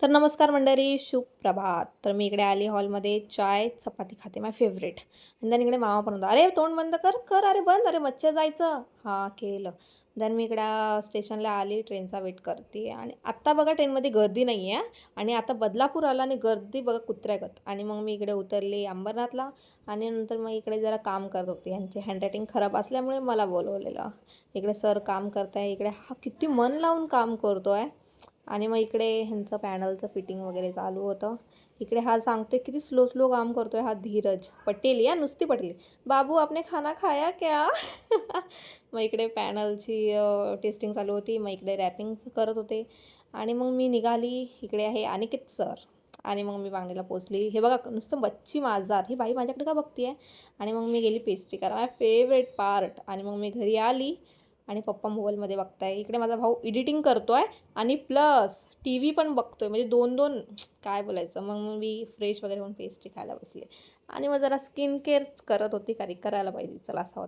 तर नमस्कार मंडळी, शुभ प्रभात. तर मी इकडे आली हॉलमध्ये चाय, चपाती खाते, माय फेव्हरेट. आणि then इकडे मामा पण होता. "अरे तोंड बंद कर, कर. अरे बंद, अरे मच्छर जायचं." हां, केलं. देन मी इकडं स्टेशनला आली, ट्रेनचा वेट करते आणि आत्ता बघा ट्रेनमध्ये गर्दी नाही आहे आणि आता बदलापूर आला आणि गर्दी बघा कुत्र्यागत. आणि मग मी इकडे उतरली अंबरनाथला आणि नंतर मग इकडे जरा काम करत होते. ह्यांची हँडरायटिंग खराब असल्यामुळे मला बोलवलेलं. इकडे सर काम करताय, इकडे हा किती मन लावून काम करतोय. आणि मग इकडे ह्यांचं पॅनलचं फिटिंग वगैरे चालू होतं. इकडे हा सांगतोय किती स्लो स्लो काम करतोय हा धीरज. पटेल या नुसती पटेल. "बाबू आपने खाना खाया क्या?" मग इकडे पॅनलची टेस्टिंग चालू होती. मग इकडे रॅपिंग करत होते आणि मग मी निघाली. इकडे आहे अनिकेत सर आणि मग मी बांगडीला पोचली. हे बघा नुसतं मच्छी मांजार. ही बाई माझ्याकडे का बघते आणि मग मी गेली पेस्ट्री करायला. माय फेवरेट पार्ट. आणि मग मी घरी आली आणि पप्पा मोबाईलमध्ये बघताय. इकडे माझा भाऊ एडिटिंग करतोय आणि प्लस टी-व्ही पण बघतोय. म्हणजे 2-2 काय बोलायचं. मग मी फ्रेश वगैरे होऊन पेस्ट्री खायला बसले आणि मग जरा स्किन केअर करत होती, कारण करायला पाहिजे. चला असा होता.